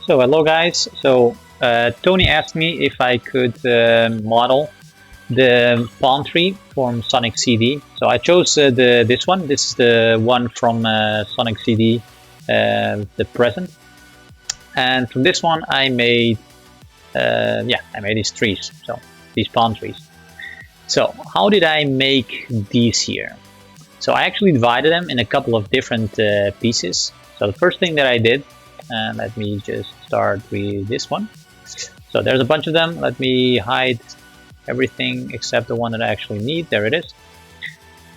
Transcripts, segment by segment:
So hello guys, Tony asked me if I could model the palm tree from Sonic CD. So I chose this one. This is the one from Sonic CD, the present. And from this one I made, I made these trees, so these palm trees. So how did I make these here? So I actually divided them in a couple of different pieces. So the first thing that I did, let me just start with this one. So there's a bunch of them. Let me hide everything except the one that I actually need. There it is.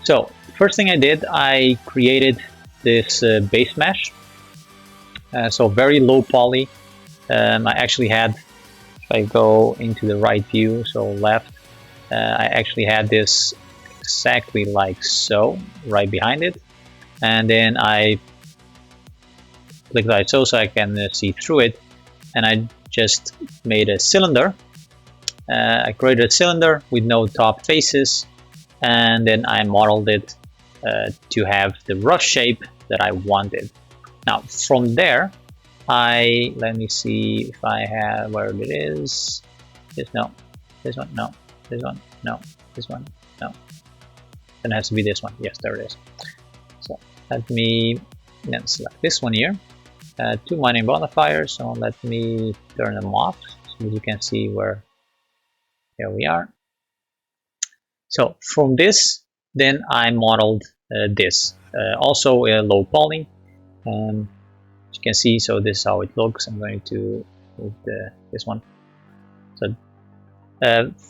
So first thing I did, I created this base mesh. So very low poly. I actually had, if I go into the right view, so left, I actually had this exactly like so, right behind it. And then I click like so I can see through it, and I just made a cylinder. I created a cylinder with no top faces, and then I modeled it to have the rough shape that I wanted. Now from there, let me see if I have where it is. No, this one, no, this one, no, this one, no. Then it has to be this one. Yes, there it is. So let me then select this one here. Two mining modifiers, so let me turn them off so you can see where. Here we are. So from this, then I modeled this, also a low poly. As you can see, so this is how it looks. I'm going to move this one. So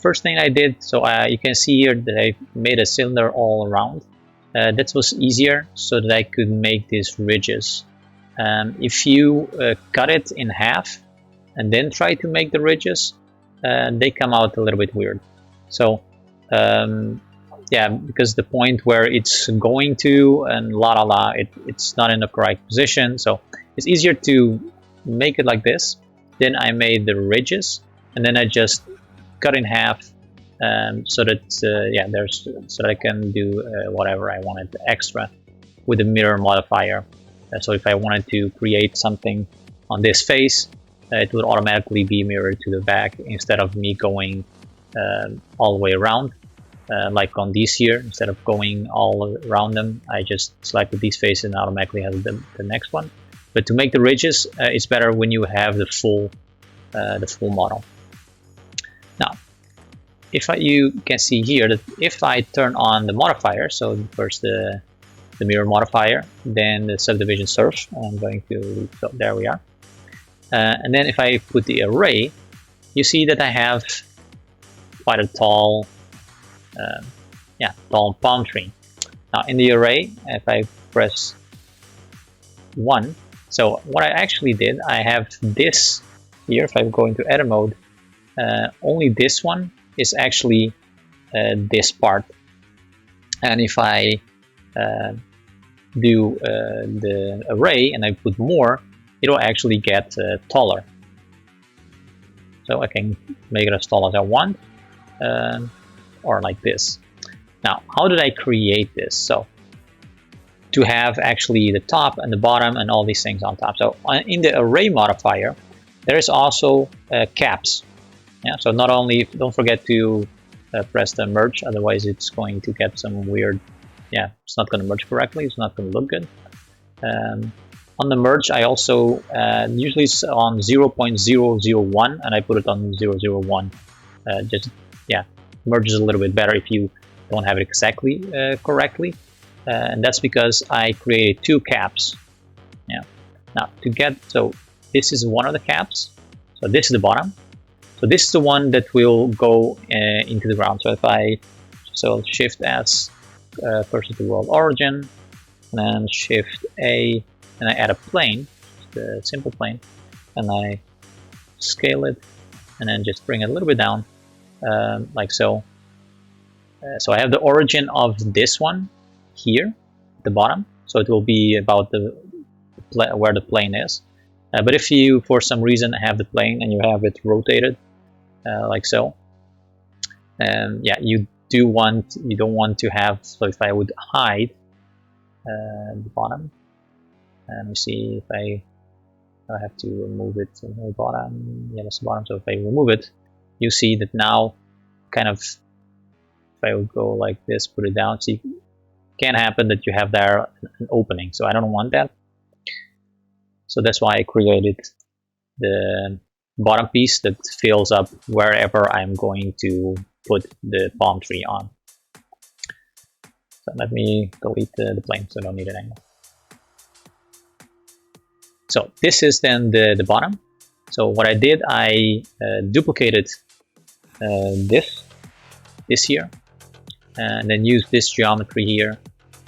first thing I did, so you can see here that I made a cylinder all around. That was easier so that I could make these ridges. If you cut it in half and then try to make the ridges, they come out a little bit weird. So yeah, because the point where it's going to and it's not in the correct position, so it's easier to make it like this. Then I made the ridges, and then I just cut in half so that so that I can do whatever I wanted extra with the mirror modifier. So if I wanted to create something on this face, it would automatically be mirrored to the back instead of me going all the way around. Like on these here, instead of going all around them, I just selected these faces and automatically have the next one. But to make the ridges, it's better when you have the full model. Now, you can see here that if I turn on the modifier, so first the mirror modifier, then the subdivision surf. I'm going to, so there we are. And then if I put the array, you see that I have quite a tall, tall palm tree. Now in the array, if I press 1, so what I actually did, I have this here. If I go into edit mode, only this one is actually this part. And if I do the array and I put more, it will actually get taller. So I can make it as tall as I want, or like this. Now, how did I create this? So to have actually the top and the bottom and all these things on top. So in the array modifier, there is also caps. Yeah. So not only, don't forget to press the merge, otherwise it's going to get some weird. Yeah, it's not going to merge correctly. It's not going to look good. On the merge, I also usually it's on 0.001, and I put it on 001. Merges a little bit better if you don't have it exactly correctly, and that's because I created two caps. Yeah. Now so this is one of the caps. So this is the bottom. So this is the one that will go into the ground. So if Shift S. First to world origin, and then Shift A, and I add a plane, the simple plane, and I scale it, and then just bring it a little bit down, like so. So I have the origin of this one here at the bottom, so it will be about where the plane is. But if you, for some reason, have the plane and you have it rotated, like so, you don't want to have. So if I would hide the bottom, and we see if I I have to remove it from the bottom. Yeah, that's the bottom. So if I remove it, you see that now kind of, if I would go like this, put it down, see, it can happen that you have there an opening. So I don't want that. So that's why I created the bottom piece that fills up wherever I'm going to put the palm tree on. So let me delete the plane, so I don't need it anymore. So this is then the bottom. So what I did, I duplicated this here, and then used this geometry here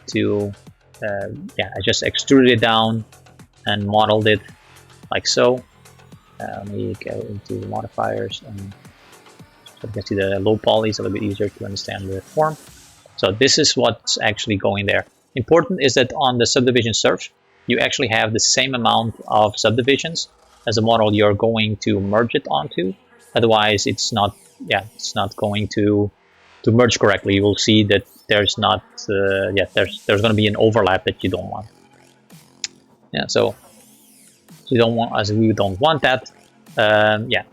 to, yeah, I just extruded it down and modeled it like so. Let me go into the modifiers, and so you can see the low poly is a little bit easier to understand the form. So this is what's actually going there. Important is that on the subdivision surf, you actually have the same amount of subdivisions as the model you're going to merge it onto. Otherwise, it's not, yeah, it's not going to merge correctly. You will see that there's not, yeah, there's going to be an overlap that you don't want. Yeah, so you don't want, as we don't want that. Yeah,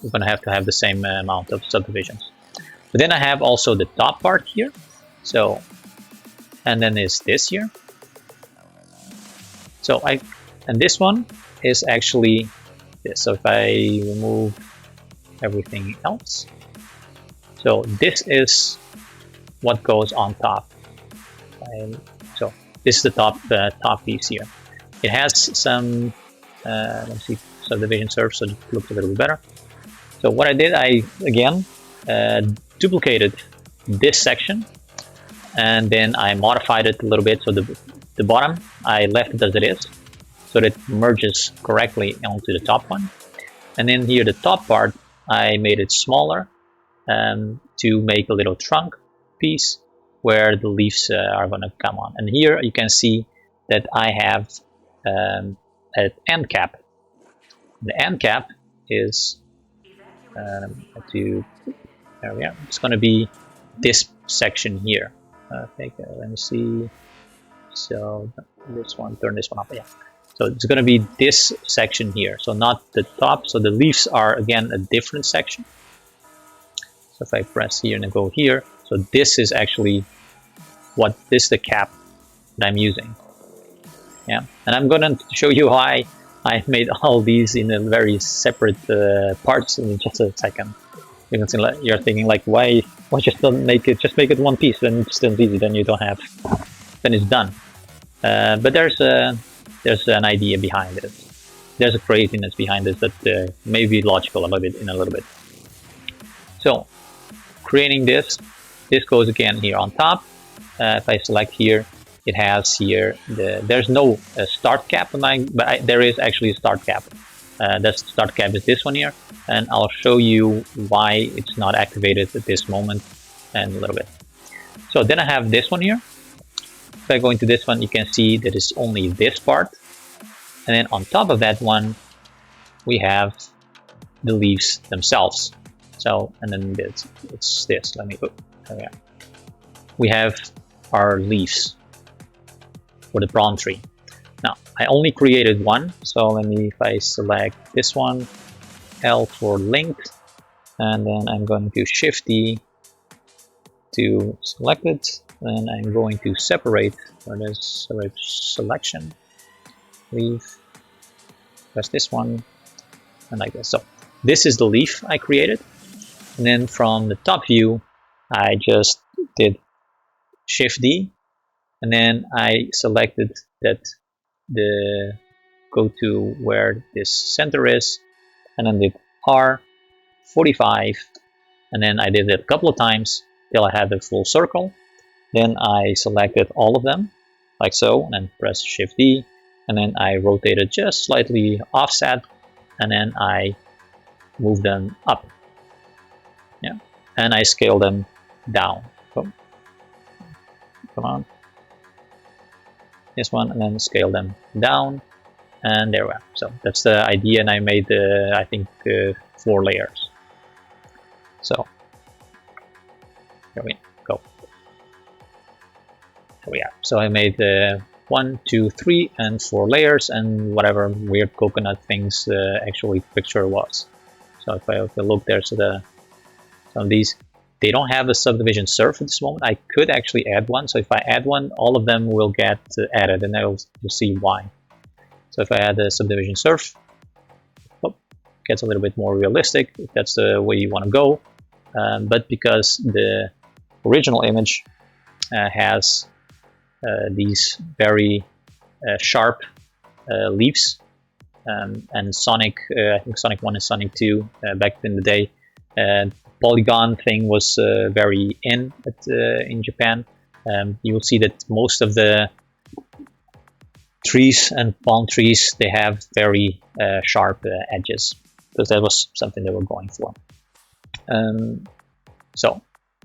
we're going to have the same amount of subdivisions. But then I have also the top part here. So, and then is this here. So and this one is actually this. So if I remove everything else, so this is what goes on top. So this is the top piece here. It has some, let's see, subdivision surf, so it looks a little bit better. So what I did, I again duplicated this section, and then I modified it a little bit. So the bottom, I left it as it is, so that it merges correctly onto the top one. And then here, the top part, I made it smaller to make a little trunk piece where the leaves are going to come on. And here you can see that I have an end cap. The end cap is there we are. It's going to be this section here. Okay, let me see. So this one, turn this one up. Yeah. So it's going to be this section here. So not the top. So the leaves are again a different section. So if I press here and then go here, so this is actually this is the cap that I'm using. Yeah, and I'm going to show you how I made all these in a very separate parts in just a second. You're thinking like, why just don't make it? Just make it one piece, then it's still easy. Then you don't have, then it's done. But there's an idea behind it. There's a craziness behind this that may be logical in a little bit. So creating this goes again here on top. If I select here, it has here there's no start cap on mine, but there is actually a start cap. That start cap is this one here, and I'll show you why it's not activated at this moment in a little bit. So then I have this one here. If I go into this one, you can see that it's only this part, and then on top of that one, we have the leaves themselves. So, and then it's this. Let me go. There we are. We have our leaves for the palm tree. Now, I only created one, so let me, if I select this one, L for linked, and then I'm going to Shift D to select it, then I'm going to separate, or there's selection, leaf, press this one, and like this. So this is the leaf I created, and then from the top view, I just did Shift D, and then I selected that go to where this center is, and then did R45, and then I did it a couple of times till I had the full circle. Then I selected all of them like so, and then press Shift D, and then I rotated just slightly offset, and then I move them up. Yeah, and I scale them down. So, come on. This one, and then scale them down, and there we are. So that's the idea, and I made I think 4 layers. So here we go. There we are. So I made 1, 2, 3, and 4 layers, and whatever weird coconut things actually picture was. So if I look there, so some of these, they don't have a subdivision surf at this moment. I could actually add one. So if I add one, all of them will get added, and you'll see why. So if I add a subdivision surf, oh, gets a little bit more realistic, if that's the way you want to go. But because the original image has these very sharp leaves, and Sonic, I think Sonic 1 and Sonic 2 back in the day, polygon thing was very in Japan. You will see that most of the trees and palm trees, they have very sharp edges, because that was something they were going for.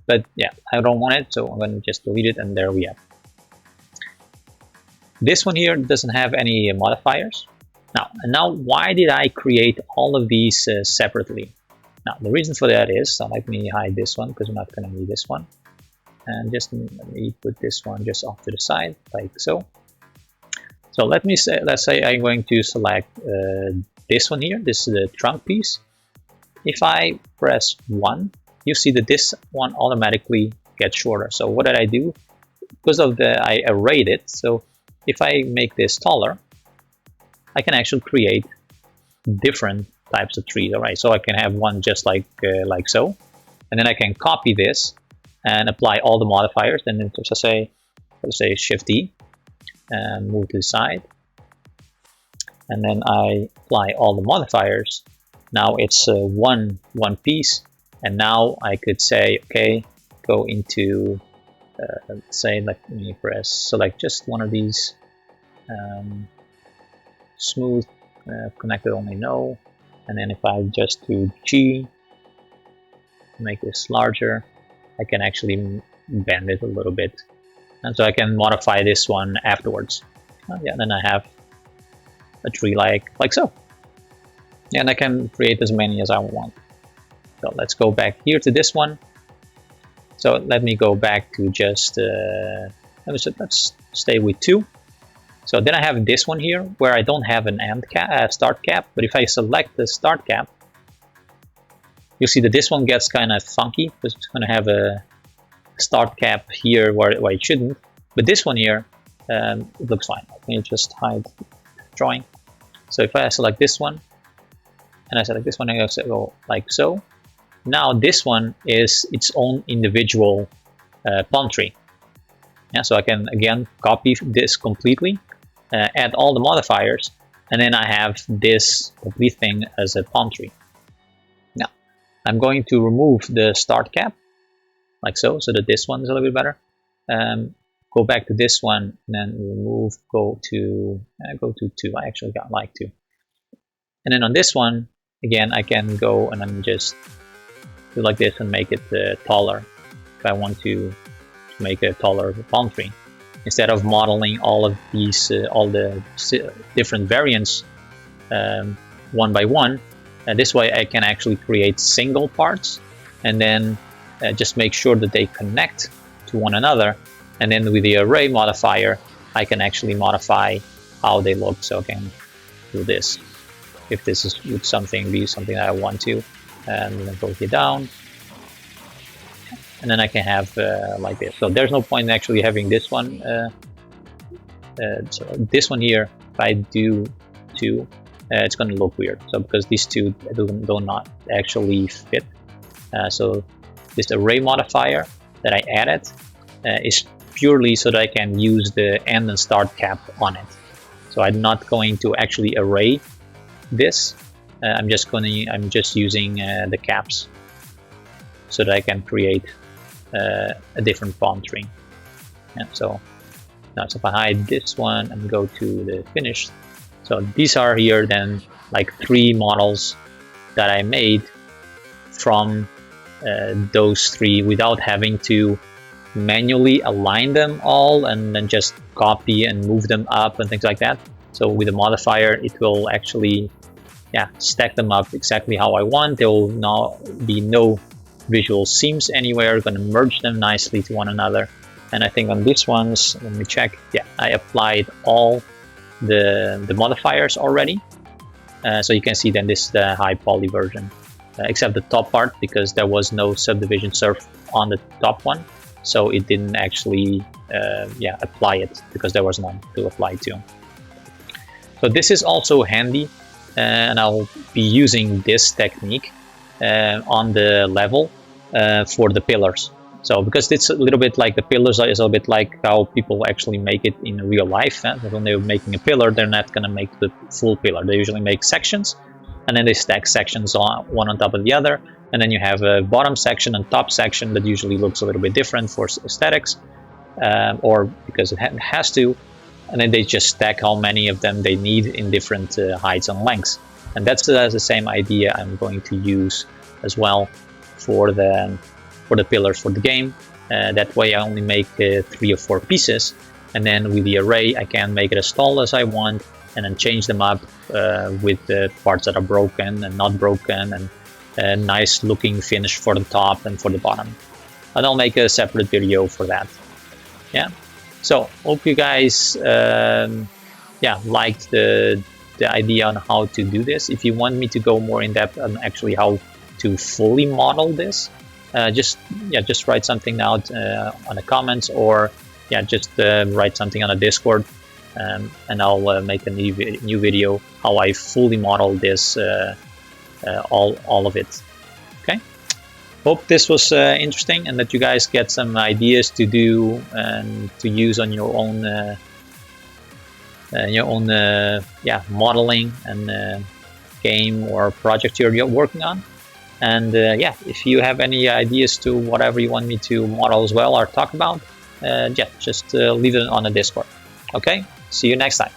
But yeah, I don't want it, so I'm going to just delete it, and there we have. This one here doesn't have any modifiers. Now, why did I create all of these separately? Now, the reason for that is, so let me hide this one, because I'm not going to need this one. And just let me put this one just off to the side, like so. So let's say I'm going to select this one here. This is the trunk piece. If I press 1, you see that this one automatically gets shorter. So what did I do? Because of I arrayed it. So if I make this taller, I can actually create different types of trees. All right, so I can have one just like so, and then I can copy this and apply all the modifiers. And then let's say Shift D and move to the side, and then I apply all the modifiers. Now it's one piece, and now I could say, okay, go into let's say, let me press select just one of these, smooth, connected only, no. And then if I just do G, make this larger, I can actually bend it a little bit, and so I can modify this one afterwards. Yeah, then I have a tree like so. Yeah, and I can create as many as I want. So let's go back here to this one. So let me go back to just let's stay with 2. So then I have this one here where I don't have an end cap, start cap, but if I select the start cap, you'll see that this one gets kind of funky, because it's going to have a start cap here where it shouldn't. But this one here, it looks fine. Let me just hide drawing. So if I select this one, and I select this one, I go like so. Now this one is its own individual palm tree. Yeah, so I can again copy this completely, add all the modifiers, and then I have this complete thing as a palm tree. Now I'm going to remove the start cap, like so that this one is a little bit better. Go back to this one, and then remove, go to 2. I actually got like 2. And then on this one, again, I can go and then just do like this and make it taller if I want to make a taller palm tree. Instead of modeling all of these, all the different variants one by one, this way I can actually create single parts, and then just make sure that they connect to one another. And then with the array modifier, I can actually modify how they look. So I can do this if this is would be something that I want to, and then go here down, and then I can have like this. So there's no point in actually having this one. So this one here, if I do 2, it's going to look weird. So because these two do not actually fit. So this array modifier that I added is purely so that I can use the end and start cap on it. So I'm not going to actually array this. I'm just using the caps so that I can create a different palm tree. And so now, so if I hide this one and go to the finished, so these are here then like 3 models that I made from those 3 without having to manually align them all and then just copy and move them up and things like that. So with a modifier, it will actually stack them up exactly how I want. There will now be no visual seams anywhere. We're going to merge them nicely to one another. And I think on these ones, let me check. Yeah, I applied all the modifiers already. So you can see then this is the high poly version, except the top part, because there was no subdivision surf on the top one, so it didn't actually apply it, because there was none to apply to. So this is also handy, and I'll be using this technique on the level for the pillars. So because it's a little bit like the pillars is a little bit like how people actually make it in real life. When they're making a pillar, they're not going to make the full pillar. They usually make sections, and then they stack sections one on top of the other, and then you have a bottom section and top section that usually looks a little bit different for aesthetics, or because it has to, and then they just stack how many of them they need in different heights and lengths. And that's the same idea I'm going to use as well for the pillars for the game. That way I only make 3 or 4 pieces, and then with the array I can make it as tall as I want, and then change them up with the parts that are broken and not broken, and a nice looking finish for the top and for the bottom. And I'll make a separate video for that. Yeah, so hope you guys liked the idea on how to do this. If you want me to go more in depth on actually how to fully model this, just write something out on the comments, or just write something on the Discord, and I'll make a new video how I fully model this, all of it. Okay, hope this was interesting, and that you guys get some ideas to do and to use on your own modeling and game or project you're working on. And if you have any ideas to whatever you want me to model as well or talk about, just leave it on the Discord. Okay, see you next time.